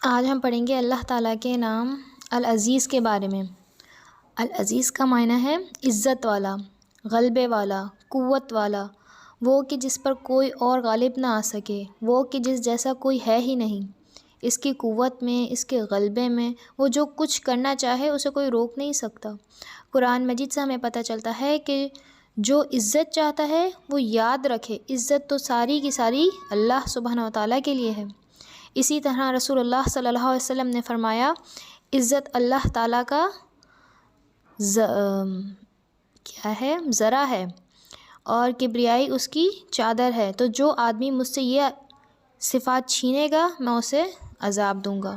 آج ہم پڑھیں گے اللہ تعالیٰ کے نام العزیز کے بارے میں۔ العزیز کا معنی ہے عزت والا، غلبے والا، قوت والا، وہ کہ جس پر کوئی اور غالب نہ آ سکے، وہ کہ جس جیسا کوئی ہے ہی نہیں۔ اس کی قوت میں، اس کے غلبے میں وہ جو کچھ کرنا چاہے اسے کوئی روک نہیں سکتا۔ قرآن مجید سے ہمیں پتہ چلتا ہے کہ جو عزت چاہتا ہے وہ یاد رکھے عزت تو ساری کی ساری اللہ سبحانہ و تعالیٰ کے لیے ہے۔ اسی طرح رسول اللہ صلی اللہ علیہ وسلم نے فرمایا، عزت اللہ تعالیٰ کا ذرا ہے اور کبریائی اس کی چادر ہے، تو جو آدمی مجھ سے یہ صفات چھینے گا میں اسے عذاب دوں گا۔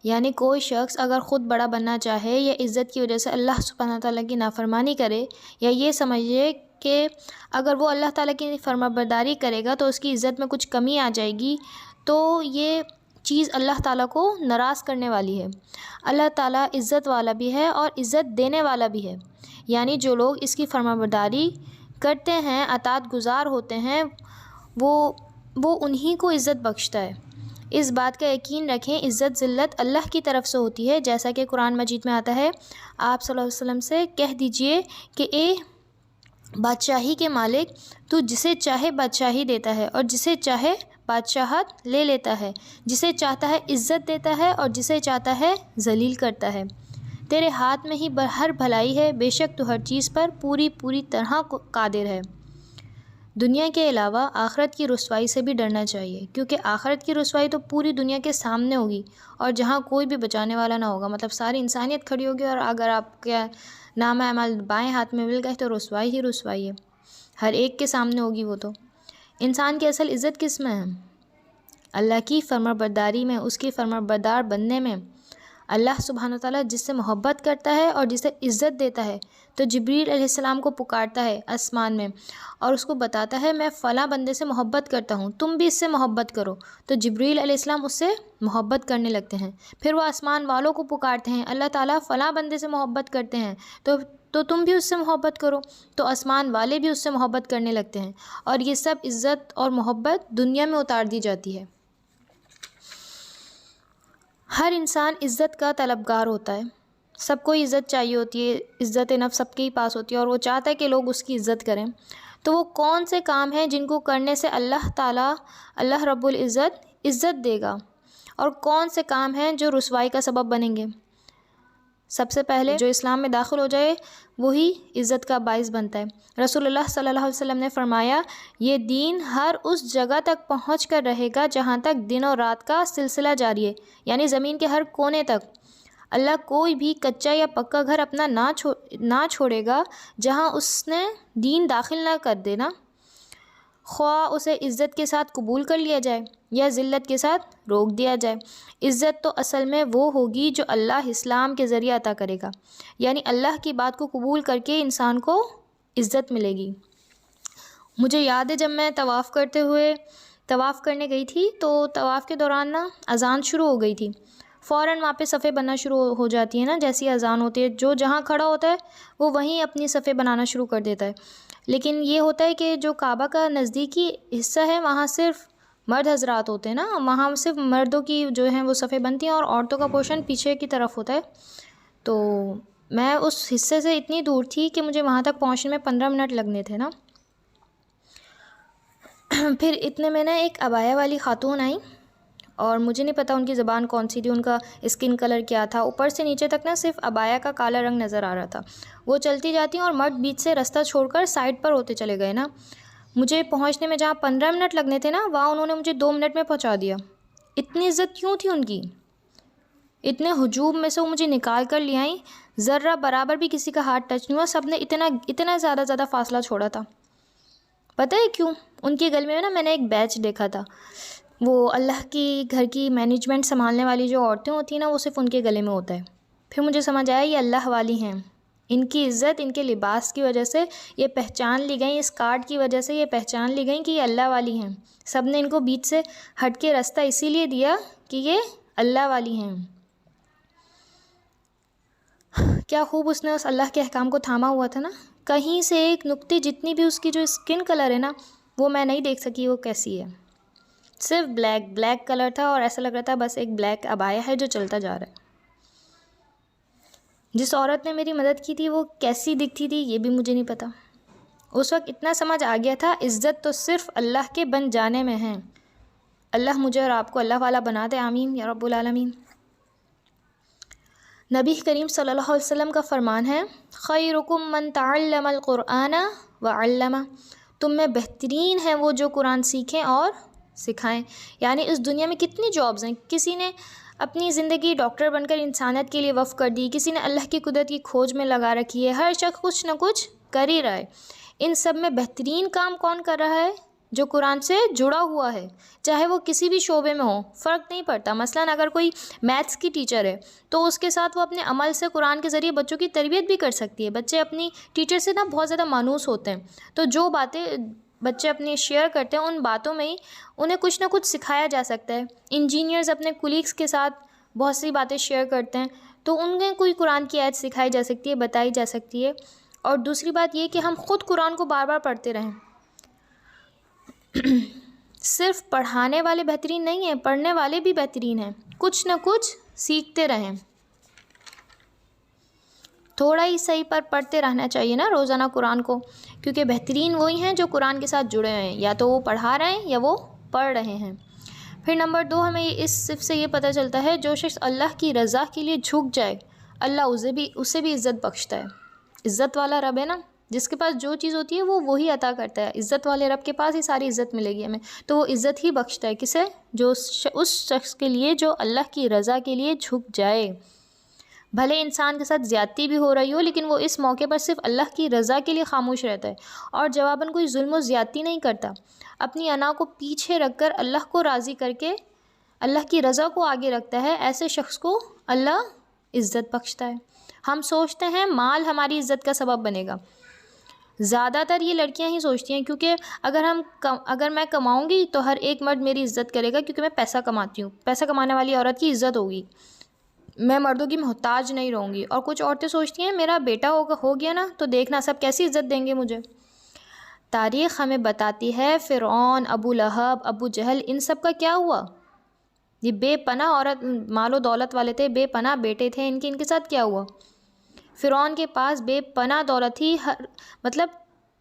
یعنی کوئی شخص اگر خود بڑا بننا چاہے یا عزت کی وجہ سے اللہ سبحانہ تعالیٰ کی نافرمانی کرے، یا یہ سمجھے کہ اگر وہ اللہ تعالیٰ کی فرمانبرداری کرے گا تو اس کی عزت میں کچھ کمی آ جائے گی، تو یہ چیز اللہ تعالیٰ کو ناراض کرنے والی ہے۔ اللہ تعالیٰ عزت والا بھی ہے اور عزت دینے والا بھی ہے، یعنی جو لوگ اس کی فرمانبرداری کرتے ہیں، اطاعت گزار ہوتے ہیں، وہ انہی کو عزت بخشتا ہے۔ اس بات کا یقین رکھیں، عزت ذلت اللہ کی طرف سے ہوتی ہے، جیسا کہ قرآن مجید میں آتا ہے، آپ صلی اللہ علیہ وسلم سے کہہ دیجئے کہ اے بادشاہی کے مالک، تو جسے چاہے بادشاہی دیتا ہے اور جسے چاہے بادشاہت لے لیتا ہے، جسے چاہتا ہے عزت دیتا ہے اور جسے چاہتا ہے ذلیل کرتا ہے۔ تیرے ہاتھ میں ہی ہر بھلائی ہے، بے شک تو ہر چیز پر پوری طرح قادر ہے۔ دنیا کے علاوہ آخرت کی رسوائی سے بھی ڈرنا چاہیے، کیونکہ آخرت کی رسوائی تو پوری دنیا کے سامنے ہوگی اور جہاں کوئی بھی بچانے والا نہ ہوگا، مطلب ساری انسانیت کھڑی ہوگی، اور اگر آپ کے نامہ اعمال بائیں ہاتھ میں مل گئے تو رسوائی ہی رسوائی ہے، ہر ایک کے سامنے ہوگی وہ۔ تو انسان کی اصل عزت کس میں ہے؟ اللہ کی فرمانبرداری میں، اس کی فرمانبردار بننے میں۔ اللہ سبحانہ تعالیٰ جس سے محبت کرتا ہے اور جسے عزت دیتا ہے، تو جبریل علیہ السلام کو پکارتا ہے آسمان میں اور اس کو بتاتا ہے میں فلاں بندے سے محبت کرتا ہوں، تم بھی اس سے محبت کرو، تو جبریل علیہ السلام اس سے محبت کرنے لگتے ہیں۔ پھر وہ آسمان والوں کو پکارتے ہیں، اللہ تعالیٰ فلاں بندے سے محبت کرتے ہیں، تو تم بھی اس سے محبت کرو، تو آسمان والے بھی اس سے محبت کرنے لگتے ہیں، اور یہ سب عزت اور محبت دنیا میں اتار دی جاتی ہے۔ ہر انسان عزت کا طلبگار ہوتا ہے، سب کو عزت چاہیے ہوتی ہے، عزت نفس سب کے ہی پاس ہوتی ہے، اور وہ چاہتا ہے کہ لوگ اس کی عزت کریں۔ تو وہ کون سے کام ہیں جن کو کرنے سے اللہ تعالیٰ، اللہ رب العزت عزت دے گا، اور کون سے کام ہیں جو رسوائی کا سبب بنیں گے؟ سب سے پہلے جو اسلام میں داخل ہو جائے وہی عزت کا باعث بنتا ہے۔ رسول اللہ صلی اللہ علیہ وسلم نے فرمایا، یہ دین ہر اس جگہ تک پہنچ کر رہے گا جہاں تک دن اور رات کا سلسلہ جاری ہے، یعنی زمین کے ہر کونے تک۔ اللہ کوئی بھی کچا یا پکا گھر اپنا نہ چھوڑے گا جہاں اس نے دین داخل نہ کر دینا، خواہ اسے عزت کے ساتھ قبول کر لیا جائے یا ذلت کے ساتھ روک دیا جائے۔ عزت تو اصل میں وہ ہوگی جو اللہ اسلام کے ذریعے عطا کرے گا، یعنی اللہ کی بات کو قبول کر کے انسان کو عزت ملے گی۔ مجھے یاد ہے جب میں طواف کرنے گئی تھی، تو طواف کے دوران اذان شروع ہو گئی تھی، فوراً وہاں پہ صفیں بننا شروع ہو جاتی ہیں جیسی اذان ہوتی ہے، جو جہاں کھڑا ہوتا ہے وہ وہیں اپنی صفیں بنانا شروع کر دیتا ہے۔ لیکن یہ ہوتا ہے کہ جو کعبہ کا نزدیکی حصہ ہے وہاں صرف مرد حضرات ہوتے ہیں وہاں صرف مردوں کی جو ہیں وہ صفیں بنتی ہیں، اور عورتوں کا پورشن پیچھے کی طرف ہوتا ہے۔ تو میں اس حصے سے اتنی دور تھی کہ مجھے وہاں تک پہنچنے میں 15 منٹ لگنے تھے پھر اتنے میں ایک عبایا والی خاتون آئیں، اور مجھے نہیں پتا ان کی زبان کون سی تھی، ان کا اسکن کلر کیا تھا، اوپر سے نیچے تک صرف عبایا کا کالا رنگ نظر آ رہا تھا۔ وہ چلتی جاتی اور مرد بیچ سے رستہ چھوڑ کر سائڈ پر ہوتے چلے گئے مجھے پہنچنے میں جہاں 15 منٹ لگنے تھے وہاں انہوں نے مجھے 2 منٹ میں پہنچا دیا۔ اتنی عزت کیوں تھی ان کی؟ اتنے ہجوم میں سے وہ مجھے نکال کر لے آئیں، ذرہ برابر بھی کسی کا ہاتھ ٹچ نہیں ہوا، سب نے اتنا زیادہ فاصلہ چھوڑا تھا۔ پتہ ہے کیوں؟ ان کے گل میں میں نے ایک بیچ دیکھا تھا، وہ اللہ کی گھر کی مینجمنٹ سنبھالنے والی جو عورتیں ہوتی ہیں وہ صرف ان کے گلے میں ہوتا ہے۔ پھر مجھے سمجھ آیا یہ اللہ والی ہیں، ان کی عزت ان کے لباس کی وجہ سے یہ پہچان لی گئیں، اس کارڈ کی وجہ سے یہ پہچان لی گئیں کہ یہ اللہ والی ہیں۔ سب نے ان کو بیچ سے ہٹ کے راستہ اسی لیے دیا کہ یہ اللہ والی ہیں۔ کیا خوب اس نے اس اللہ کے احکام کو تھاما ہوا تھا کہیں سے ایک نقطے جتنی بھی اس کی جو اسکن کلر ہے وہ میں نہیں دیکھ سکی وہ کیسی ہے۔ صرف بلیک کلر تھا اور ایسا لگ رہا تھا بس ایک بلیک عبایا ہے جو چلتا جا رہا ہے۔ جس عورت نے میری مدد کی تھی وہ کیسی دکھتی تھی یہ بھی مجھے نہیں پتا۔ اس وقت اتنا سمجھ آ گیا تھا عزت تو صرف اللہ کے بن جانے میں ہے۔ اللہ مجھے اور آپ کو اللہ والا بنا دے، آمین یا رب العالمین۔ نبی کریم صلی اللہ علیہ وسلم کا فرمان ہے، خیرکم من تعلم القرآن وعلمہ، تم میں بہترین ہیں وہ جو قرآن سیکھیں اور سکھائیں۔ یعنی اس دنیا میں کتنی جابز ہیں، کسی نے اپنی زندگی ڈاکٹر بن کر انسانیت کے لیے وقف کر دی، کسی نے اللہ کی قدرت کی کھوج میں لگا رکھی ہے، ہر شخص کچھ نہ کچھ کر ہی رہا ہے۔ ان سب میں بہترین کام کون کر رہا ہے؟ جو قرآن سے جڑا ہوا ہے، چاہے وہ کسی بھی شعبے میں ہو، فرق نہیں پڑتا۔ مثلاً اگر کوئی میتھس کی ٹیچر ہے تو اس کے ساتھ وہ اپنے عمل سے قرآن کے ذریعے بچوں کی تربیت بھی کر سکتی ہے۔ بچے اپنی ٹیچر سے بہت زیادہ مانوس ہوتے ہیں، تو جو باتیں بچے اپنے شیئر کرتے ہیں ان باتوں میں ہی انہیں کچھ نہ کچھ سکھایا جا سکتا ہے۔ انجینئرز اپنے کولیگس کے ساتھ بہت سی باتیں شیئر کرتے ہیں تو انہیں کوئی قرآن کی آیت سکھائی جا سکتی ہے، بتائی جا سکتی ہے۔ اور دوسری بات یہ کہ ہم خود قرآن کو بار بار پڑھتے رہیں۔ صرف پڑھانے والے بہترین نہیں ہیں، پڑھنے والے بھی بہترین ہیں، کچھ نہ کچھ سیکھتے رہیں۔ تھوڑا ہی صحیح پر پڑھتے رہنا چاہیے نا روزانہ قرآن کو، کیونکہ بہترین وہی ہیں جو قرآن کے ساتھ جڑے ہیں، یا تو وہ پڑھا رہے ہیں یا وہ پڑھ رہے ہیں۔ پھر نمبر 2 ہمیں اس صرف سے یہ پتہ چلتا ہے جو شخص اللہ کی رضا کے لیے جھک جائے اللہ اسے بھی عزت بخشتا ہے۔ عزت والا رب ہے نا، جس کے پاس جو چیز ہوتی ہے وہ وہی عطا کرتا ہے۔ عزت والے رب کے پاس ہی ساری عزت ملے گی ہمیں، تو وہ عزت ہی بخشتا ہے کسے؟ جو اس شخص کے لیے جو اللہ کی رضا کے لیے جھک جائے۔ بھلے انسان کے ساتھ زیادتی بھی ہو رہی ہو لیکن وہ اس موقع پر صرف اللہ کی رضا کے لیے خاموش رہتا ہے اور جواباً کوئی ظلم و زیادتی نہیں کرتا، اپنی انا کو پیچھے رکھ کر اللہ کو راضی کر کے اللہ کی رضا کو آگے رکھتا ہے۔ ایسے شخص کو اللہ عزت بخشتا ہے۔ ہم سوچتے ہیں مال ہماری عزت کا سبب بنے گا، زیادہ تر یہ لڑکیاں ہی سوچتی ہیں، کیونکہ اگر میں کماؤں گی تو ہر ایک مرد میری عزت کرے گا کیونکہ میں پیسہ کماتی ہوں، پیسہ کمانے والی عورت کی عزت ہوگی، میں مردوں کی محتاج نہیں رہوں گی۔ اور کچھ عورتیں سوچتی ہیں میرا بیٹا ہو گیا نا تو دیکھنا سب کیسی عزت دیں گے مجھے۔ تاریخ ہمیں بتاتی ہے فرعون، ابو لہب، ابو جہل، ان سب کا کیا ہوا؟ یہ بے پناہ عورت، مال و دولت والے تھے، بے پناہ بیٹے تھے ان کے ساتھ کیا ہوا؟ فرعون کے پاس بے پناہ دولت تھی،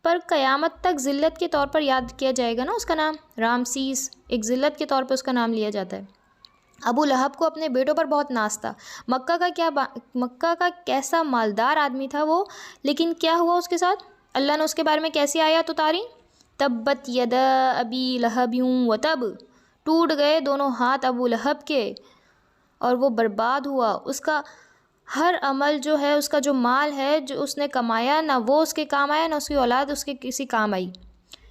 پر قیامت تک ذلت کے طور پر یاد کیا جائے گا نا اس کا نام، رامسیس، ایک ذلت کے طور پر اس کا نام لیا جاتا ہے۔ ابو لہب کو اپنے بیٹوں پر بہت ناز تھا، مکہ کا کیسا مالدار آدمی تھا وہ، لیکن کیا ہوا اس کے ساتھ؟ اللہ نے اس کے بارے میں کیسی آیات اتاری؟ تبت یدا ابی لہب وتب، ٹوٹ گئے دونوں ہاتھ ابو لہب کے اور وہ برباد ہوا۔ اس کا ہر عمل جو ہے، اس کا جو مال ہے جو اس نے کمایا، نہ وہ اس کے کام آیا، نہ اس کی اولاد اس کے کسی کام آئی۔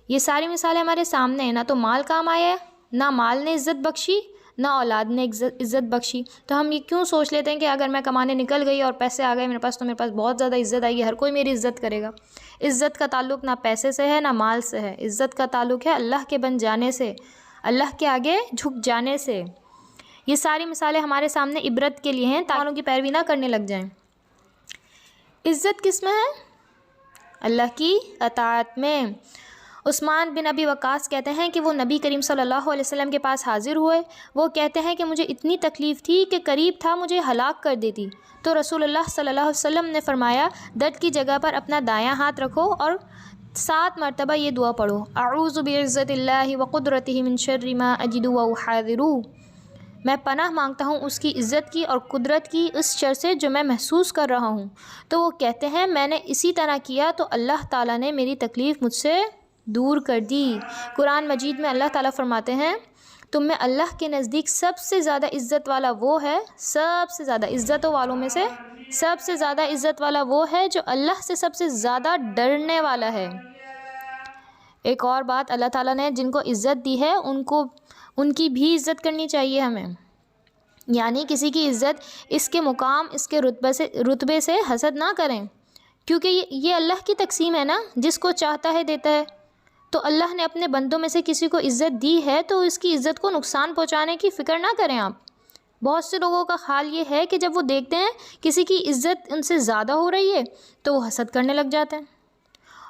یہ ساری مثالیں ہمارے سامنے ہیں، نہ تو مال کام آیا، نہ مال نے عزت بخشی، نہ اولاد نے عزت بخشی۔ تو ہم یہ کیوں سوچ لیتے ہیں کہ اگر میں کمانے نکل گئی اور پیسے آ گئے میرے پاس تو میرے پاس بہت زیادہ عزت آئے گی، ہر کوئی میری عزت کرے گا۔ عزت کا تعلق نہ پیسے سے ہے نہ مال سے ہے، عزت کا تعلق ہے اللہ کے بن جانے سے، اللہ کے آگے جھک جانے سے۔ یہ ساری مثالیں ہمارے سامنے عبرت کے لیے ہیں تاکہ کی پیروی نہ کرنے لگ جائیں۔ عزت کس میں ہے؟ اللہ کی اطاعت میں۔ عثمان بن ابی وقاص کہتے ہیں کہ وہ نبی کریم صلی اللہ علیہ وسلم کے پاس حاضر ہوئے، وہ کہتے ہیں کہ مجھے اتنی تکلیف تھی کہ قریب تھا مجھے ہلاک کر دیتی، تو رسول اللہ صلی اللہ علیہ وسلم نے فرمایا درد کی جگہ پر اپنا دایاں ہاتھ رکھو اور 7 مرتبہ یہ دعا پڑھو، اعوذ بعزت اللہ وقدرتہ من شر ما اجد واحاذر، میں پناہ مانگتا ہوں اس کی عزت کی اور قدرت کی اس شر سے جو میں محسوس کر رہا ہوں۔ تو وہ کہتے ہیں میں نے اسی طرح کیا تو اللہ تعالیٰ نے میری تکلیف مجھ سے دور کر دی۔ قرآن مجید میں اللہ تعالیٰ فرماتے ہیں تم میں اللہ کے نزدیک سب سے زیادہ عزت والا وہ ہے، سب سے زیادہ عزتوں والوں میں سے سب سے زیادہ عزت والا وہ ہے جو اللہ سے سب سے زیادہ ڈرنے والا ہے۔ ایک اور بات، اللہ تعالیٰ نے جن کو عزت دی ہے ان کی بھی عزت کرنی چاہیے ہمیں، یعنی کسی کی عزت اس کے مقام، اس کے رتبے سے حسد نہ کریں، کیونکہ یہ اللہ کی تقسیم ہے نا، جس کو چاہتا ہے دیتا ہے۔ تو اللہ نے اپنے بندوں میں سے کسی کو عزت دی ہے تو اس کی عزت کو نقصان پہنچانے کی فکر نہ کریں آپ۔ بہت سے لوگوں کا حال یہ ہے کہ جب وہ دیکھتے ہیں کسی کی عزت ان سے زیادہ ہو رہی ہے تو وہ حسد کرنے لگ جاتے ہیں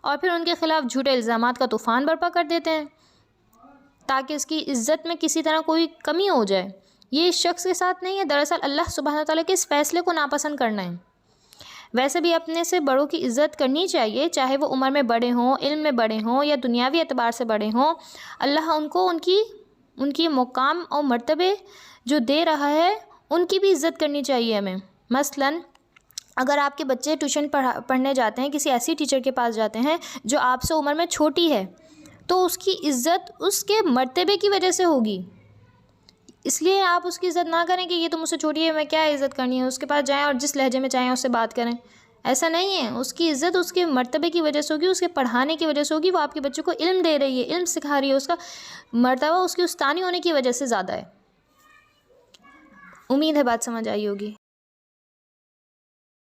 اور پھر ان کے خلاف جھوٹے الزامات کا طوفان برپا کر دیتے ہیں۔ تاکہ اس کی عزت میں کسی طرح کوئی کمی ہو جائے. یہ اس شخص کے ساتھ نہیں ہے، دراصل اللہ سبحانہ تعالیٰ کے اس فیصلے کو ناپسند کرنا ہے. ویسے بھی اپنے سے بڑوں کی عزت کرنی چاہیے، چاہے وہ عمر میں بڑے ہوں، علم میں بڑے ہوں یا دنیاوی اعتبار سے بڑے ہوں. اللہ ان کو ان کی مقام اور مرتبے جو دے رہا ہے ان کی بھی عزت کرنی چاہیے ہمیں. مثلاً اگر آپ کے بچے ٹیوشن پڑھنے جاتے ہیں، کسی ایسی ٹیچر کے پاس جاتے ہیں جو آپ سے عمر میں چھوٹی ہے، تو اس کی عزت اس کے مرتبے کی وجہ سے ہوگی. اس لیے آپ اس کی عزت نہ کریں کہ یہ تو مجھ سے چھوٹی ہے، میں کیا عزت کرنی ہے. اس کے پاس جائیں اور جس لہجے میں چاہیں اس سے بات کریں. ایسا نہیں ہے. اس کی عزت اس کے مرتبے کی وجہ سے ہوگی، اس کے پڑھانے کی وجہ سے ہوگی. وہ آپ کے بچے کو علم دے رہی ہے، علم سکھا رہی ہے. اس کا مرتبہ اس کی استانی ہونے کی وجہ سے زیادہ ہے. امید ہے بات سمجھ آئی ہوگی.